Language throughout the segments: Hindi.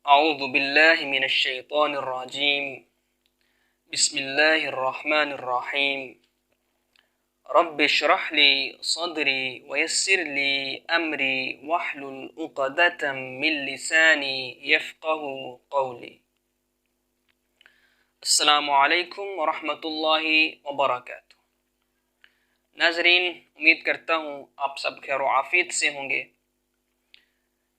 अऊज़ु बिल्लाहि मिनश शैतानिर रजीम। बिस्मिल्लाहिर रहमानिर रहीम। रब्बि इश्रह ली सदरी वयस्सिर ली अमरी वहलुल उक़दतम मिन लिसानी यफ़क़हू क़ौली। अस्सलामु अलैकुम व रहमतुल्लाहि व बरकातुहू। नाज़रीन, उम्मीद करता हूँ आप सब खैर व आफ़ियत से होंगे।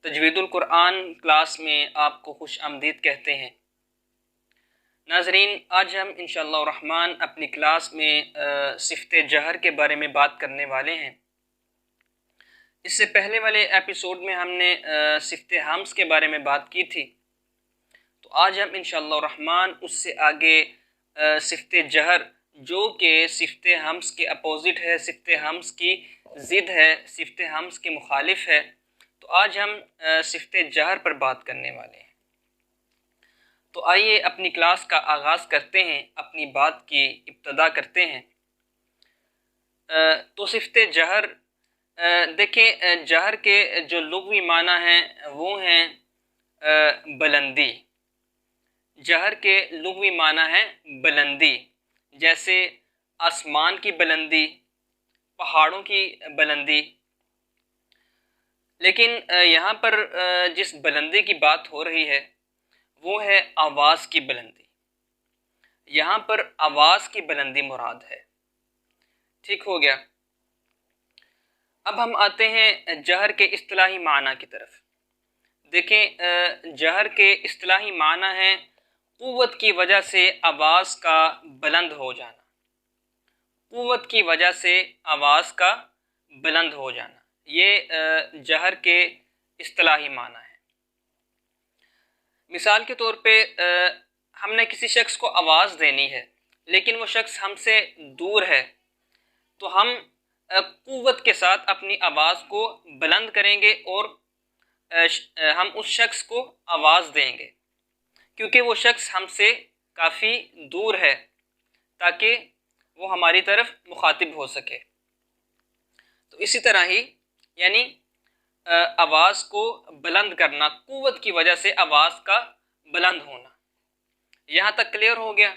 तजवीदुल कुरान क्लास में आपको खुश आमदीद कहते हैं। नाज़रीन, आज हम इंशाअल्लाह रहमान अपनी क्लास में सिफ़्ते जहर के बारे में बात करने वाले हैं। इससे पहले वाले एपिसोड में हमने सिफ़्ते हम्स के बारे में बात की थी। तो आज हम इंशाअल्लाह रहमान उससे आगे सिफ़्ते जहर, जो कि सिफ़्ते हम्स के अपोज़िट है, सिफ़्ते हम्स की ज़िद है, सिफ़्ते हम्स के मुखालिफ है। तो आज हम सिफ़्ते जहर पर बात करने वाले हैं। तो आइए अपनी क्लास का आगाज़ करते हैं, अपनी बात की इब्तदा करते हैं। तो सिफ़्ते जहर, देखें, जहर के जो लुग़वी माना हैं वो हैं बुलंदी। जहर के लुग़वी माना है बुलंदी, जैसे आसमान की बुलंदी, पहाड़ों की बुलंदी। लेकिन यहाँ पर जिस बुलंदी की बात हो रही है वो है आवाज़ की बुलंदी। यहाँ पर आवाज़ की बुलंदी मुराद है। ठीक हो गया। अब हम आते हैं जहर के इस्तिलाही माना की तरफ। देखें, जहर के इस्तिलाही माना है क़ुव्वत की वजह से आवाज़ का बुलंद हो जाना। क़ुव्वत की वजह से आवाज़ का बुलंद हो जाना, ये जहर के इस्तिलाही माना है। मिसाल के तौर पे हमने किसी शख्स को आवाज़ देनी है, लेकिन वो शख्स हमसे दूर है, तो हम क़ुव्वत के साथ अपनी आवाज़ को बुलंद करेंगे और हम उस शख्स को आवाज़ देंगे, क्योंकि वो शख्स हमसे काफ़ी दूर है, ताकि वो हमारी तरफ मुखातिब हो सके। तो इसी तरह ही यानी आवाज़ को बुलंद करना, क़ुव्वत की वजह से आवाज़ का बुलंद होना। यहाँ तक क्लियर हो गया।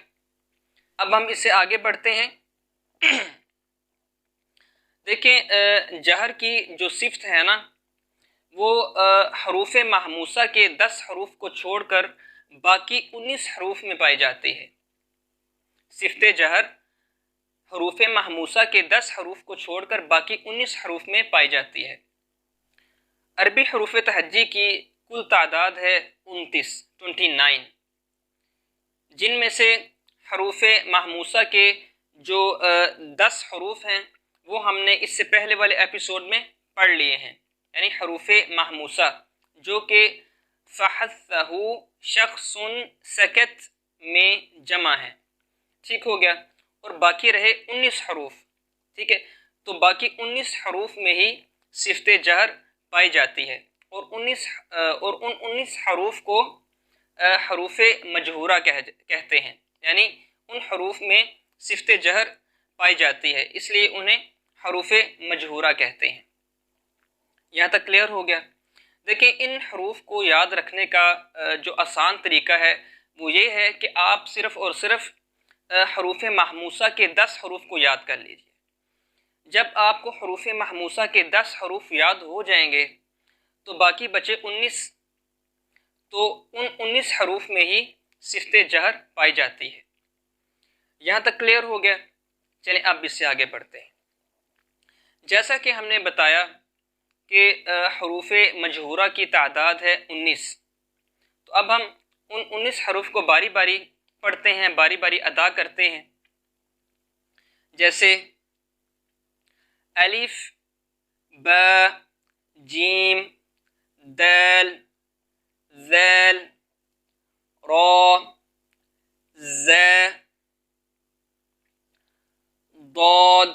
अब हम इससे आगे बढ़ते हैं। देखें, जहर की जो सिफ़्त है ना, वो हरूफ महमूसा के 10 हरूफ को छोड़कर बाकी 19 हरूफ में पाई जाती है। सिफ़्ते जहर हरूफ महमूसा के 10 हरूफ को छोड़कर बाकी 19 हरूफ में पाई जाती है। अरबी हरूफ तहज्जी की कुल तादाद है 29, जिनमें से हरूफ महमूसा के जो 10 हरूफ हैं वो हमने इससे पहले वाले एपिसोड में पढ़ लिए हैं। यानी हरूफ महमूसा जो कि फ़हस्सहु शख्सुन सकत में जमा है। ठीक हो गया। और बाकी रहे 19 हरूफ। ठीक है, तो बाकी 19 हरूफ में ही सिफ़्ते जहर पाई जाती है। और उन 19 हरूफ को हरूफ मजहूरा कहते हैं। यानी उन हरूफ में सिफ़्ते जहर पाई जाती है, इसलिए उन्हें हरूफ मजहूरा कहते हैं। यहाँ तक क्लियर हो गया। देखिए, इन हरूफ को याद रखने का जो आसान तरीका है वो ये है कि आप सिर्फ़ और सिर्फ हरूफ महमूसा के 10 हरूफ को याद कर लीजिए। जब आपको हरूफ महमूसा के 10 हरूफ याद हो जाएंगे तो बाकी बचे 19, तो उन 19 हरूफ में ही सिफ़्ते जहर पाई जाती है। यहाँ तक क्लियर हो गया। चलें अब इससे आगे बढ़ते हैं। जैसा कि हमने बताया कि हरूफ मजहूरा की तादाद है 19, तो अब हम उन 19 हरूफ को बारी बारी पढ़ते हैं, बारी बारी अदा करते हैं। जैसे अलिफ, ब, जीम, दाल, ज़ैल, रा, ज़, दाद,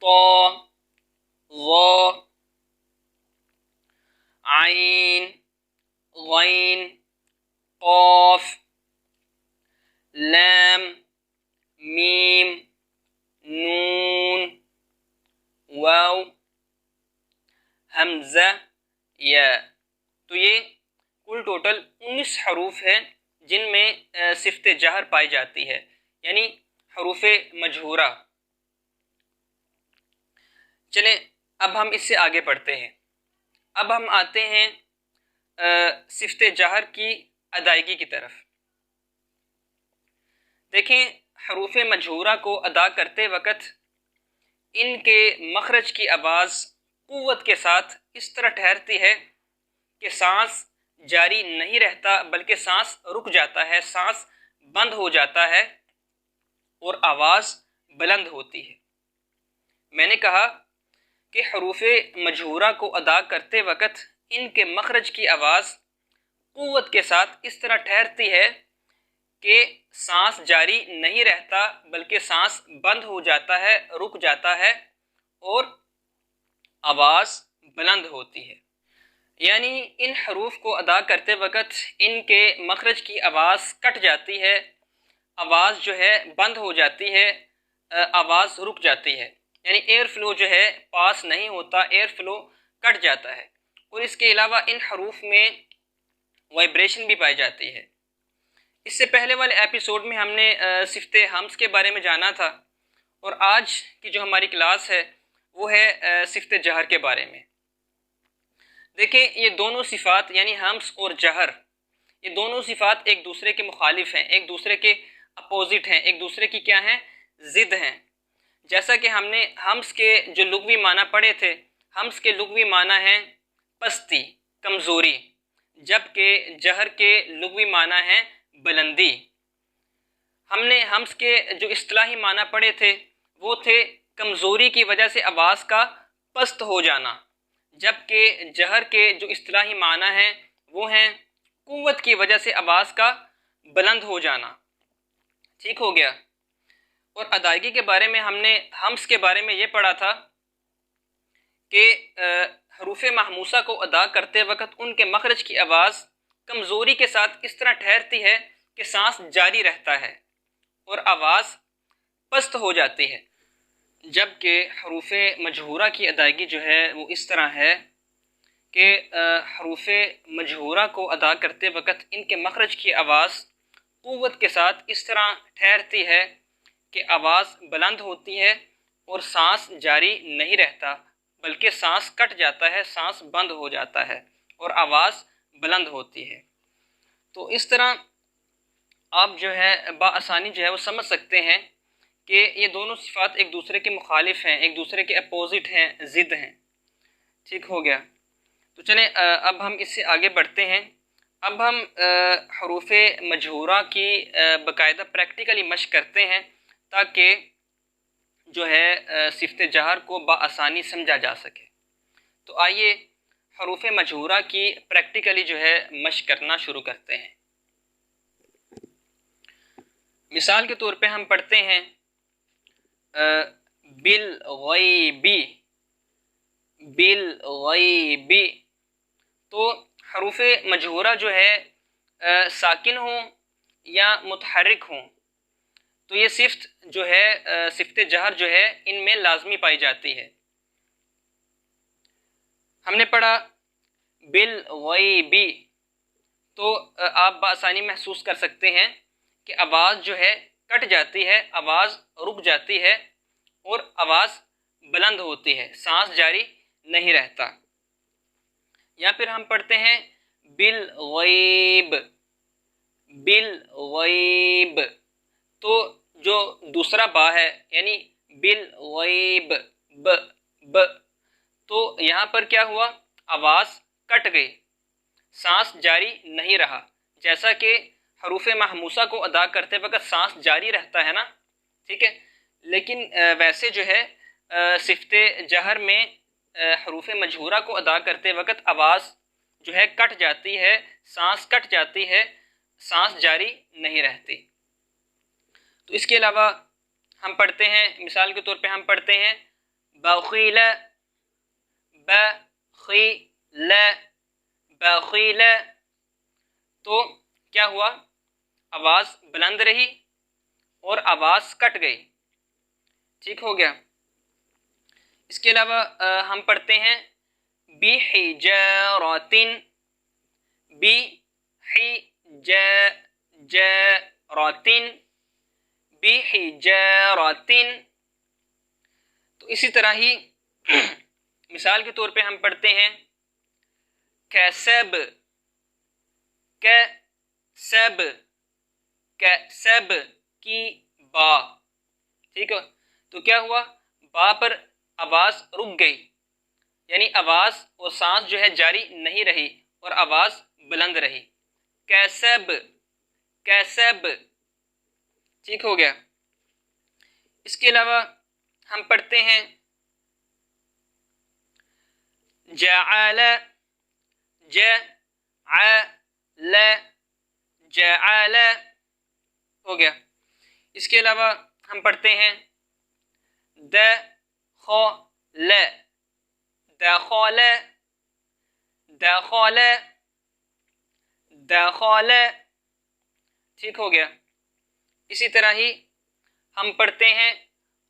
ता, ज़ा, आइन, गैन, क़ाफ, लाम, मीम, नून, वाव, हमज़ा, या। तो ये कुल टोटल 19 हरूफ हैं जिनमें सिफ्त जहर पाई जाती है, यानी हरूफ मजहूरा। चलें अब हम इससे आगे बढ़ते हैं। अब हम आते हैं सिफ्त जहर की अदायगी की तरफ। देखें, हरूफ मजहूरा को अदा करते वक़्त इनके मखरज की आवाज़ क़ुव्वत के साथ इस तरह ठहरती है कि सांस जारी नहीं रहता बल्कि सांस रुक जाता है, सांस बंद हो जाता है और आवाज़ बुलंद होती है। मैंने कहा कि हरूफ मजहूरा को अदा करते वक़्त इनके मखरज की आवाज़ क़ुव्वत के साथ इस तरह ठहरती है कि सांस जारी नहीं रहता बल्कि सांस बंद हो जाता है, रुक जाता है और आवाज़ बुलंद होती है। यानी इन हरूफ को अदा करते वक़्त इनके मखरज की आवाज़ कट जाती है, आवाज़ जो है बंद हो जाती है, आवाज़ रुक जाती है, यानी एयर फ्लो जो है पास नहीं होता, एयर फ्लो कट जाता है। और इसके अलावा इन हरूफ में वाइब्रेशन भी पाई जाती है। इससे पहले वाले एपिसोड में हमने सिफ्त हम्स के बारे में जाना था और आज की जो हमारी क्लास है वो है सिफ्त जहर के बारे में। देखें, ये दोनों सिफ़ात यानी हम्स और जहर, ये दोनों सिफ़ात एक दूसरे के मुखालिफ हैं, एक दूसरे के अपोजिट हैं, एक दूसरे की क्या हैं, ज़िद हैं। जैसा कि हमने हम्स के जो लुग़वी माना पढ़े थे, हम्स के लुग़वी माना हैं पस्ती, कमज़ोरी, जबकि जहर के लुग़वी माना है बुलंदी। हमने हम्स के जो इस्तिलाही माना पढ़े थे वो थे कमज़ोरी की वजह से आवाज़ का पस्त हो जाना, जबकि जहर के जो इस्तिलाही माना है वो हैं क़ुव्वत की वजह से आवाज़ का बुलंद हो जाना। ठीक हो गया। और अदायगी के बारे में हमने हम्स के बारे में ये पढ़ा था कि हरूफ महमूसा को अदा करते वक़्त उनके मखरज की आवाज़ कमज़ोरी के साथ इस तरह ठहरती है कि सांस जारी रहता है और आवाज़ पस्त हो जाती है, जबकि हरूफ मजहूरा की अदायगी जो है वो इस तरह है कि हरूफ मजहूरा को अदा करते वक़्त इनके मखरज की आवाज़ क़ुव्वत के साथ इस तरह ठहरती है कि आवाज़ बुलंद होती है और सांस जारी नहीं रहता बल्कि सांस कट जाता है, सांस बंद हो जाता है और आवाज़ बुलंद होती है। तो इस तरह आप जो है बाआसानी जो है वो समझ सकते हैं कि ये दोनों सिफ़ात एक दूसरे के मुखालिफ हैं, एक दूसरे के अपोजिट हैं, ज़िद हैं। ठीक हो गया। तो चलें अब हम इससे आगे बढ़ते हैं। अब हम हरूफ मजहूरा की बाकायदा प्रैक्टिकली मश्क करते हैं ताकि जो है सिफ्त जहर को बाआसानी समझा जा सके। तो आइए हरूफ मजहूरा की प्रैक्टिकली जो है मश्क करना शुरू करते हैं। मिसाल के तौर पे हम पढ़ते हैं बिल गैबी, बिल गैबी। तो हरूफ मजहूरा जो है साकिन हो या मुतहर्रिक हो तो ये सिफ्त जो है सिफ्त जहर जो है इनमें लाजमी पाई जाती है। हमने पढ़ा बिल गैबी, तो आप बासानी महसूस कर सकते हैं कि आवाज़ जो है कट जाती है, आवाज़ रुक जाती है और आवाज़ बुलंद होती है, सांस जारी नहीं रहता। या फिर हम पढ़ते हैं बिल गैब, बिल गैब। तो जो दूसरा बा है यानी बिल गैब, ब ब, तो यहाँ पर क्या हुआ, आवाज़ कट गई, सांस जारी नहीं रहा। जैसा कि हरूफ महमूसा को अदा करते वक्त सांस जारी रहता है ना, ठीक है, लेकिन वैसे जो है सिफ्त जहर में हरूफ मजहूरा को अदा करते वक्त आवाज़ जो है कट जाती है, सांस कट जाती है, सांस जारी नहीं रहती। तो इसके अलावा हम पढ़ते हैं, मिसाल के तौर पे हम पढ़ते हैं बखील, बखील, बखील। तो क्या हुआ, आवाज़ बुलंद रही और आवाज़ कट गई। ठीक हो गया। इसके अलावा हम पढ़ते हैं बिहिजारतिन, बिहिजारतिन, बिहिजारतिन। तो इसी तरह ही मिसाल के तौर पे हम पढ़ते हैं कैसब, कैसब, कैसब की बा। ठीक है, तो क्या हुआ, बा पर आवाज रुक गई, यानी आवाज और सांस जो है जारी नहीं रही और आवाज बुलंद रही। कैसब, कैसब। ठीक हो गया। इसके अलावा हम पढ़ते हैं जअल, जअल, जअल हो गया। इसके अलावा हम पढ़ते हैं दखल, दखल, दखल, दखल। ठीक हो गया। इसी तरह ही हम पढ़ते हैं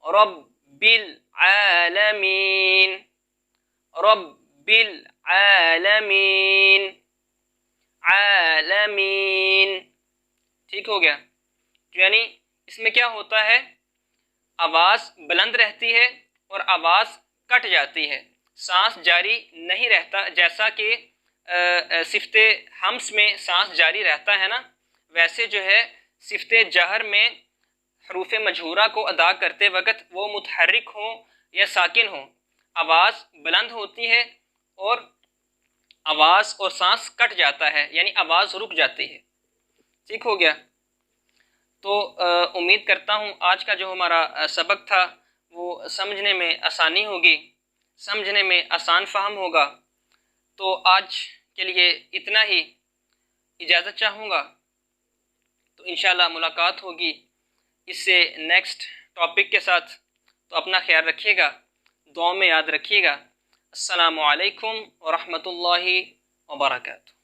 रब्बिल आलमीन, रब्बिल आलमीन, आलमीन। ठीक हो गया। यानी इसमें क्या होता है, आवाज बुलंद रहती है और आवाज कट जाती है, सांस जारी नहीं रहता। जैसा कि सिफ्ते हम्स में सांस जारी रहता है ना, वैसे जो है सिफ्ते जहर में हरूफ मजहूरा को अदा करते वक्त वो मुतहर्रिक हो या साकिन हो, आवाज बुलंद होती है और आवाज और सांस कट जाता है, यानी आवाज रुक जाती है। ठीक हो गया। तो उम्मीद करता हूँ आज का जो हमारा सबक था वो समझने में आसानी होगी, समझने में आसान फहम होगा। तो आज के लिए इतना ही, इजाज़त चाहूँगा। तो इंशाल्लाह मुलाकात होगी इससे नेक्स्ट टॉपिक के साथ। तो अपना ख्याल रखिएगा, दुआ में याद रखिएगा। अस्सलामु अलैकुम व रहमतुल्लाहि व बरकातुहू।